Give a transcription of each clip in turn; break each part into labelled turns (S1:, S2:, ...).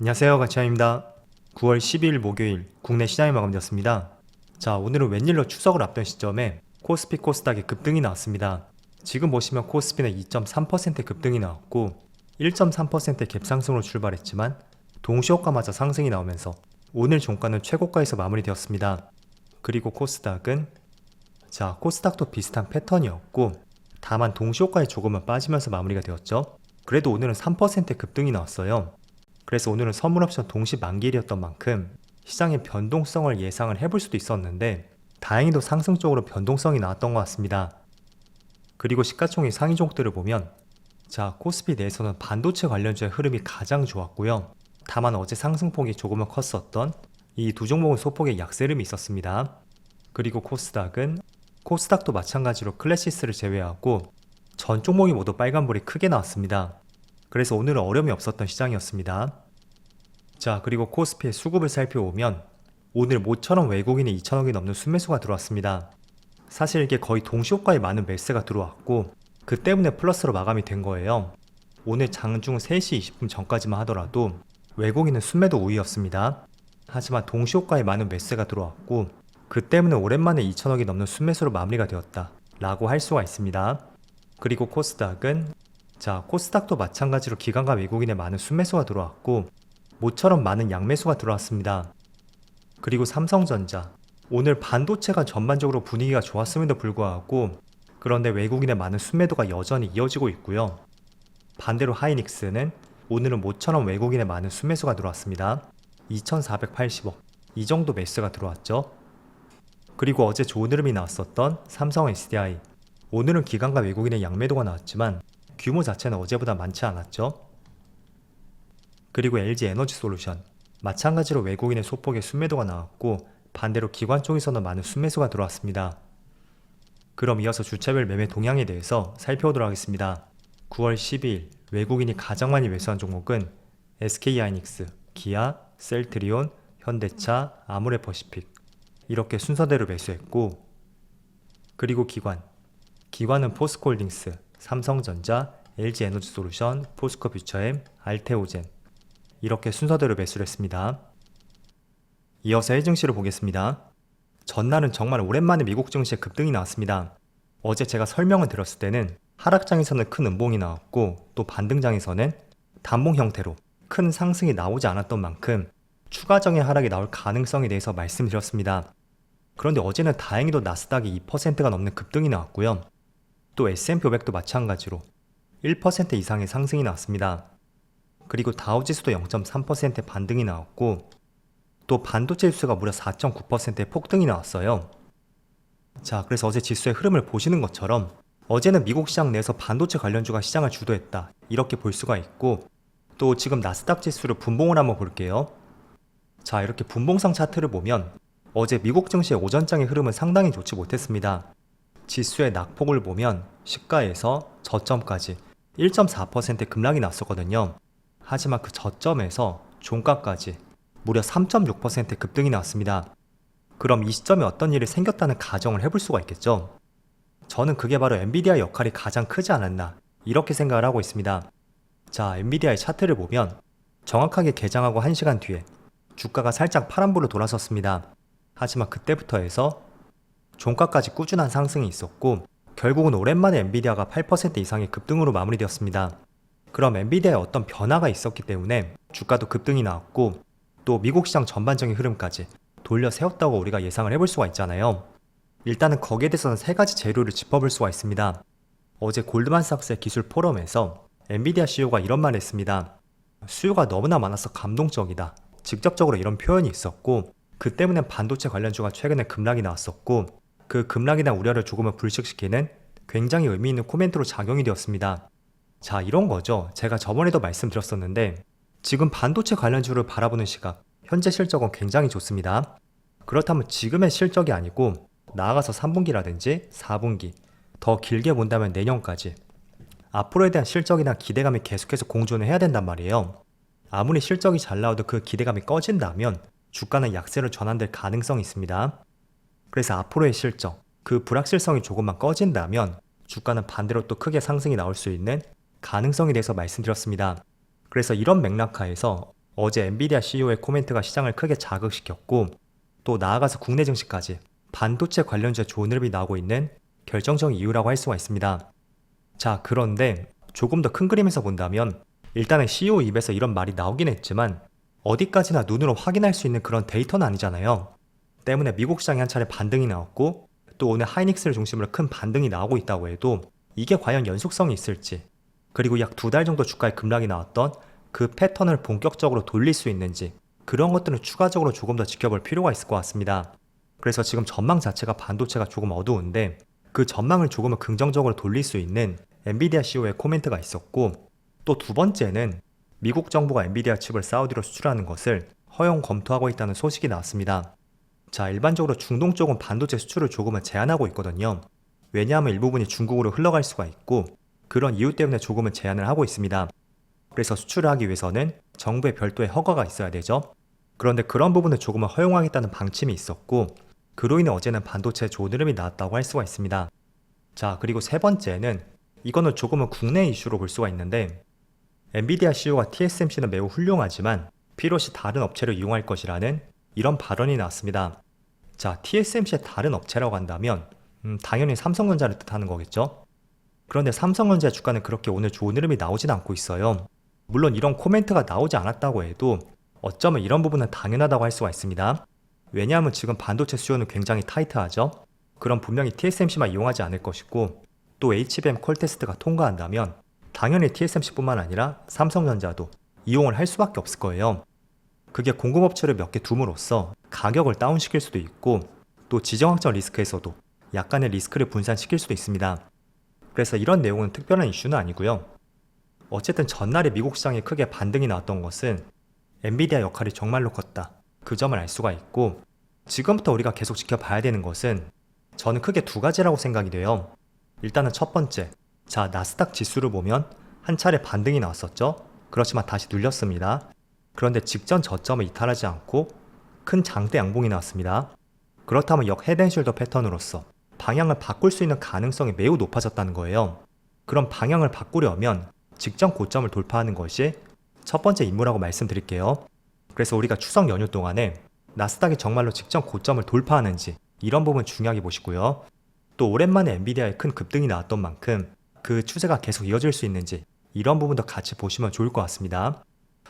S1: 안녕하세요, 가치아입니다. 9월 12일 목요일 국내 시장이 마감되었습니다. 자, 오늘은 웬일로 추석을 앞둔 시점에 코스피 코스닥의 급등이 나왔습니다. 지금 보시면 코스피는 2.3% 급등이 나왔고 1.3% 갭상승으로 출발했지만 동시효과마저 상승이 나오면서 오늘 종가는 최고가에서 마무리되었습니다. 그리고 코스닥은 코스닥도 비슷한 패턴이었고 다만 동시효과에 조금은 빠지면서 마무리가 되었죠. 그래도 오늘은 3% 급등이 나왔어요. 그래서 오늘은 선물옵션 동시 만기일이었던 만큼 시장의 변동성을 예상을 해볼 수도 있었는데 다행히도 상승 쪽으로 변동성이 나왔던 것 같습니다. 그리고 시가총액 상위 종목들을 보면 코스피 내에서는 반도체 관련주의 흐름이 가장 좋았고요. 다만 어제 상승폭이 조금은 컸었던 이 두 종목은 소폭의 약세름이 있었습니다. 그리고 코스닥도 마찬가지로 클래시스를 제외하고 전 종목이 모두 빨간불이 크게 나왔습니다. 그래서 오늘은 어려움이 없었던 시장이었습니다. 그리고 코스피의 수급을 살펴보면 오늘 모처럼 외국인이 2천억이 넘는 순매수가 들어왔습니다. 사실 이게 거의 동시효과에 많은 매수가 들어왔고 그 때문에 플러스로 마감이 된 거예요. 오늘 장중 3시 20분 전까지만 하더라도 외국인은 순매도 우위였습니다. 하지만 동시효과에 많은 매수가 들어왔고 그 때문에 오랜만에 2천억이 넘는 순매수로 마무리가 되었다 라고 할 수가 있습니다. 그리고 코스닥도 마찬가지로 기관과 외국인의 많은 순매수가 들어왔고 모처럼 많은 양매수가 들어왔습니다. 그리고 삼성전자, 오늘 반도체가 전반적으로 분위기가 좋았음에도 불구하고 그런데 외국인의 많은 순매도가 여전히 이어지고 있고요. 반대로 하이닉스는 오늘은 모처럼 외국인의 많은 순매수가 들어왔습니다. 2480억, 이 정도 매수가 들어왔죠. 그리고 어제 좋은 흐름이 나왔었던 삼성 SDI, 오늘은 기관과 외국인의 양매도가 나왔지만 규모 자체는 어제보다 많지 않았죠. 그리고 LG 에너지솔루션, 마찬가지로 외국인의 소폭의 순매도가 나왔고 반대로 기관 쪽에서는 많은 순매수가 들어왔습니다. 그럼 이어서 주차별 매매 동향에 대해서 살펴보도록 하겠습니다. 9월 12일 외국인이 가장 많이 매수한 종목은 SK하이닉스, 기아, 셀트리온, 현대차, 아모레퍼시픽 이렇게 순서대로 매수했고, 그리고 기관은 포스코홀딩스, 삼성전자, LG에너지솔루션, 포스코퓨처엠, 알테오젠 이렇게 순서대로 매수를 했습니다. 이어서 해외 증시를 보겠습니다. 전날은 정말 오랜만에 미국 증시에 급등이 나왔습니다. 어제 제가 설명을 드렸을 때는 하락장에서는 큰 음봉이 나왔고 또 반등장에서는 단봉 형태로 큰 상승이 나오지 않았던 만큼 추가적인 하락이 나올 가능성에 대해서 말씀드렸습니다. 그런데 어제는 다행히도 나스닥이 2%가 넘는 급등이 나왔고요. 또 S&P 500도 마찬가지로 1% 이상의 상승이 나왔습니다. 그리고 다우지수도 0.3% 반등이 나왔고 또 반도체 지수가 무려 4.9%의 폭등이 나왔어요. 그래서 어제 지수의 흐름을 보시는 것처럼 어제는 미국 시장 내에서 반도체 관련주가 시장을 주도했다 이렇게 볼 수가 있고, 또 지금 나스닥 지수를 분봉을 한번 볼게요. 이렇게 분봉상 차트를 보면 어제 미국 증시의 오전장의 흐름은 상당히 좋지 못했습니다. 지수의 낙폭을 보면 시가에서 저점까지 1.4% 급락이 났었거든요. 하지만 그 저점에서 종가까지 무려 3.6% 급등이 나왔습니다. 그럼 이 시점에 어떤 일이 생겼다는 가정을 해볼 수가 있겠죠. 저는 그게 바로 엔비디아의 역할이 가장 크지 않았나 이렇게 생각을 하고 있습니다. 엔비디아의 차트를 보면 정확하게 개장하고 1시간 뒤에 주가가 살짝 파란불로 돌아섰습니다. 하지만 그때부터 해서 종가까지 꾸준한 상승이 있었고 결국은 오랜만에 엔비디아가 8% 이상의 급등으로 마무리되었습니다. 그럼 엔비디아에 어떤 변화가 있었기 때문에 주가도 급등이 나왔고 또 미국 시장 전반적인 흐름까지 돌려 세웠다고 우리가 예상을 해볼 수가 있잖아요. 일단은 거기에 대해서는 3가지 재료를 짚어볼 수가 있습니다. 어제 골드만삭스의 기술 포럼에서 엔비디아 CEO가 이런 말을 했습니다. 수요가 너무나 많아서 감동적이다. 직접적으로 이런 표현이 있었고 그 때문에 반도체 관련주가 최근에 급락이 나왔었고 그 급락에 대한 우려를 조금은 불식시키는 굉장히 의미 있는 코멘트로 작용이 되었습니다. 이런 거죠. 제가 저번에도 말씀드렸었는데 지금 반도체 관련주를 바라보는 시각, 현재 실적은 굉장히 좋습니다. 그렇다면 지금의 실적이 아니고 나아가서 3분기라든지 4분기, 더 길게 본다면 내년까지 앞으로에 대한 실적에 대한 기대감이 계속해서 공존을 해야 된단 말이에요. 아무리 실적이 잘 나와도 그 기대감이 꺼진다면 주가는 약세로 전환될 가능성이 있습니다. 그래서 앞으로의 실적, 그 불확실성이 조금만 꺼진다면 주가는 반대로 또 크게 상승이 나올 수 있는 가능성에 대해서 말씀드렸습니다. 그래서 이런 맥락하에서 어제 엔비디아 CEO의 코멘트가 시장을 크게 자극시켰고 또 나아가서 국내 증시까지 반도체 관련주에 좋은 흐름이 나오고 있는 결정적인 이유라고 할 수가 있습니다. 자, 그런데 조금 더 큰 그림에서 본다면 일단은 CEO 입에서 이런 말이 나오긴 했지만 어디까지나 눈으로 확인할 수 있는 그런 데이터는 아니잖아요. 때문에 미국 시장에 한 차례 반등이 나왔고 또 오늘 하이닉스를 중심으로 큰 반등이 나오고 있다고 해도 이게 과연 연속성이 있을지, 그리고 약 2달 정도 주가의 급락이 나왔던 그 패턴을 본격적으로 돌릴 수 있는지, 그런 것들은 추가적으로 조금 더 지켜볼 필요가 있을 것 같습니다. 그래서 지금 전망 자체가 반도체가 조금 어두운데 그 전망을 조금은 긍정적으로 돌릴 수 있는 엔비디아 CEO의 코멘트가 있었고, 또 두 번째는 미국 정부가 엔비디아 칩을 사우디로 수출하는 것을 허용 검토하고 있다는 소식이 나왔습니다. 자, 일반적으로 중동 쪽은 반도체 수출을 조금은 제한하고 있거든요. 왜냐하면 일부분이 중국으로 흘러갈 수가 있고 그런 이유 때문에 조금은 제한을 하고 있습니다. 그래서 수출을 하기 위해서는 정부의 별도의 허가가 있어야 되죠. 그런데 그런 부분을 조금은 허용하겠다는 방침이 있었고 그로 인해 어제는 반도체에 좋은 흐름이 나왔다고 할 수가 있습니다. 자, 그리고 세 번째는 이거는 조금은 국내 이슈로 볼 수가 있는데 엔비디아 CEO가 TSMC는 매우 훌륭하지만 필요시 다른 업체를 이용할 것이라는 이런 발언이 나왔습니다. 자, TSMC의 다른 업체라고 한다면 당연히 삼성전자를 뜻하는 거겠죠? 그런데 삼성전자의 주가는 그렇게 오늘 좋은 흐름이 나오진 않고 있어요. 물론 이런 코멘트가 나오지 않았다고 해도 어쩌면 이런 부분은 당연하다고 할 수가 있습니다. 왜냐하면 지금 반도체 수요는 굉장히 타이트하죠. 그럼 분명히 TSMC만 이용하지 않을 것이고 또 HBM 퀄테스트가 통과한다면 당연히 TSMC뿐만 아니라 삼성전자도 이용을 할 수밖에 없을 거예요. 그게 공급업체를 몇 개 둠으로써 가격을 다운시킬 수도 있고 또 지정학적 리스크에서도 약간의 리스크를 분산시킬 수도 있습니다. 그래서 이런 내용은 특별한 이슈는 아니고요. 어쨌든 전날에 미국 시장에 크게 반등이 나왔던 것은 엔비디아 역할이 정말로 컸다, 그 점을 알 수가 있고, 지금부터 우리가 계속 지켜봐야 되는 것은 저는 크게 두 가지라고 생각이 돼요. 일단은 첫 번째, 자, 나스닥 지수를 보면 한 차례 반등이 나왔었죠. 그렇지만 다시 눌렸습니다. 그런데 직전 저점을 이탈하지 않고 큰 장대 양봉이 나왔습니다. 그렇다면 역 헤드앤숄더 패턴으로서 방향을 바꿀 수 있는 가능성이 매우 높아졌다는 거예요. 그럼 방향을 바꾸려면 직전 고점을 돌파하는 것이 첫 번째 임무라고 말씀드릴게요. 그래서 우리가 추석 연휴 동안에 나스닥이 정말로 직전 고점을 돌파하는지 이런 부분 중요하게 보시고요. 또 오랜만에 엔비디아의 큰 급등이 나왔던 만큼 그 추세가 계속 이어질 수 있는지 이런 부분도 같이 보시면 좋을 것 같습니다.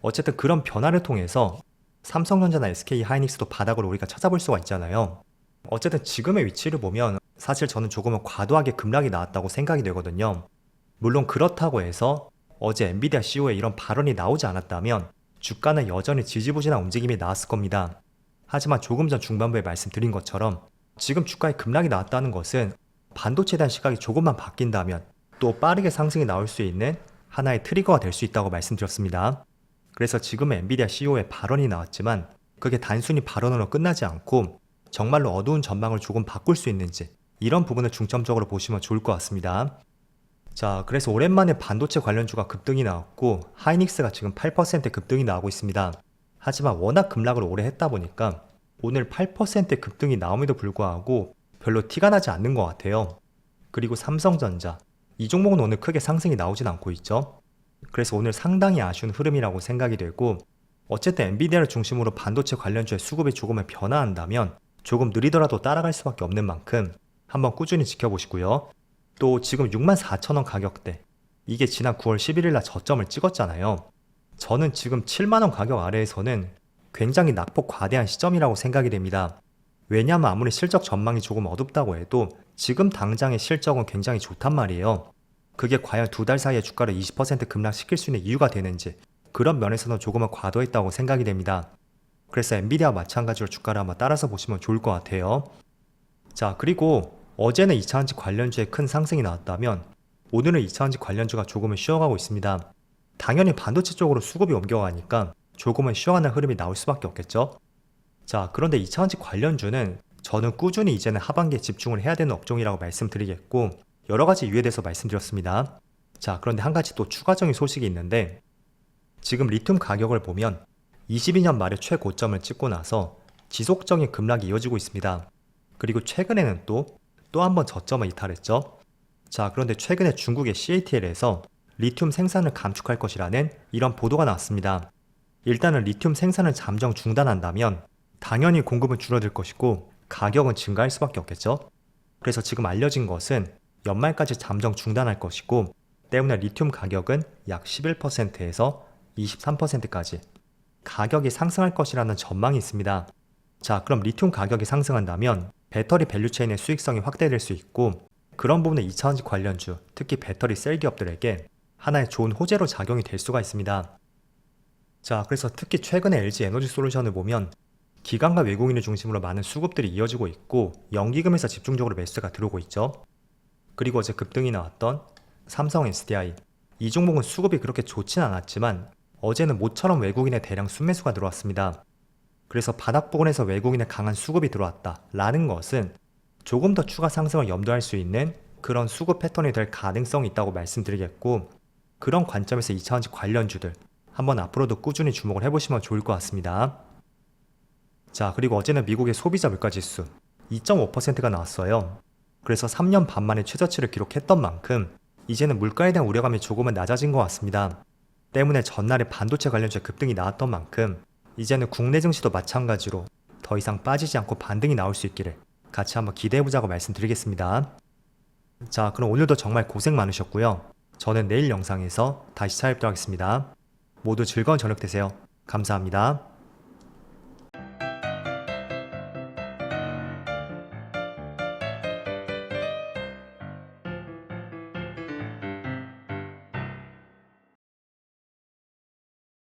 S1: 어쨌든 그런 변화를 통해서 삼성전자나 SK 하이닉스도 바닥으로 우리가 찾아볼 수가 있잖아요. 어쨌든 지금의 위치를 보면 사실 저는 조금은 과도하게 급락이 나왔다고 생각이 되거든요. 물론 그렇다고 해서 어제 엔비디아 CEO의 이런 발언이 나오지 않았다면 주가는 여전히 지지부진한 움직임이 나왔을 겁니다. 하지만 조금 전 중반부에 말씀드린 것처럼 지금 주가에 급락이 나왔다는 것은 반도체에 대한 시각이 조금만 바뀐다면 또 빠르게 상승이 나올 수 있는 하나의 트리거가 될 수 있다고 말씀드렸습니다. 그래서 지금의 엔비디아 CEO의 발언이 나왔지만 그게 단순히 발언으로 끝나지 않고 정말로 어두운 전망을 조금 바꿀 수 있는지 이런 부분을 중점적으로 보시면 좋을 것 같습니다. 자, 그래서 오랜만에 반도체 관련주가 급등이 나왔고 하이닉스가 지금 8% 급등이 나오고 있습니다. 하지만 워낙 급락을 오래 했다 보니까 오늘 8% 급등이 나옴에도 불구하고 별로 티가 나지 않는 것 같아요. 그리고 삼성전자, 이 종목은 오늘 크게 상승이 나오진 않고 있죠. 그래서 오늘 상당히 아쉬운 흐름이라고 생각이 되고, 어쨌든 엔비디아를 중심으로 반도체 관련주의 수급이 조금은 변화한다면 조금 느리더라도 따라갈 수밖에 없는 만큼 한번 꾸준히 지켜보시고요. 또 지금 64,000원 가격대, 이게 지난 9월 11일 날 저점을 찍었잖아요. 저는 지금 7만원 가격 아래에서는 굉장히 낙폭 과대한 시점이라고 생각이 됩니다. 왜냐하면 아무리 실적 전망이 조금 어둡다고 해도 지금 당장의 실적은 굉장히 좋단 말이에요. 그게 과연 2달 사이에 주가를 20% 급락시킬 수 있는 이유가 되는지 그런 면에서는 조금은 과도했다고 생각이 됩니다. 그래서 엔비디아와 마찬가지로 주가를 한번 따라서 보시면 좋을 것 같아요. 자, 그리고 어제는 2차전지 관련주에 큰 상승이 나왔다면 오늘은 2차전지 관련주가 조금은 쉬어가고 있습니다. 당연히 반도체 쪽으로 수급이 옮겨가니까 조금은 쉬어가는 흐름이 나올 수밖에 없겠죠. 자, 그런데 2차전지 관련주는 저는 꾸준히 이제는 하반기에 집중을 해야 되는 업종이라고 말씀드리겠고 여러 가지 이유에 대해서 말씀드렸습니다. 자, 그런데 한 가지 또 추가적인 소식이 있는데 지금 리튬 가격을 보면 22년 말에 최고점을 찍고 나서 지속적인 급락이 이어지고 있습니다. 그리고 최근에는 또 한 번 저점을 이탈했죠. 자, 그런데 최근에 중국의 CATL에서 리튬 생산을 감축할 것이라는 이런 보도가 나왔습니다. 일단은 리튬 생산을 잠정 중단한다면 당연히 공급은 줄어들 것이고 가격은 증가할 수밖에 없겠죠. 그래서 지금 알려진 것은 연말까지 잠정 중단할 것이고 때문에 리튬 가격은 약 11%에서 23%까지 가격이 상승할 것이라는 전망이 있습니다. 자, 그럼 리튬 가격이 상승한다면 배터리 밸류체인의 수익성이 확대될 수 있고 그런 부분은 2차전지 관련주, 특히 배터리 셀 기업들에게 하나의 좋은 호재로 작용이 될 수가 있습니다. 자, 그래서 특히 최근에 LG 에너지 솔루션을 보면 기관과 외국인을 중심으로 많은 수급들이 이어지고 있고 연기금에서 집중적으로 매수가 들어오고 있죠. 그리고 어제 급등이 나왔던 삼성 SDI, 이 종목은 수급이 그렇게 좋진 않았지만 어제는 모처럼 외국인의 대량 순매수가 들어왔습니다. 그래서 바닥 부근에서 외국인의 강한 수급이 들어왔다 라는 것은 조금 더 추가 상승을 염두할 수 있는 그런 수급 패턴이 될 가능성이 있다고 말씀드리겠고 그런 관점에서 2차전지 관련주들 한번 앞으로도 꾸준히 주목을 해보시면 좋을 것 같습니다. 자, 그리고 어제는 미국의 소비자 물가지수 2.5%가 나왔어요. 그래서 3년 반 만에 최저치를 기록했던 만큼 이제는 물가에 대한 우려감이 조금은 낮아진 것 같습니다. 때문에 전날에 반도체 관련주의 급등이 나왔던 만큼 이제는 국내 증시도 마찬가지로 더 이상 빠지지 않고 반등이 나올 수 있기를 같이 한번 기대해보자고 말씀드리겠습니다. 자, 그럼 오늘도 정말 고생 많으셨고요. 저는 내일 영상에서 다시 찾아뵙도록 하겠습니다. 모두 즐거운 저녁 되세요. 감사합니다.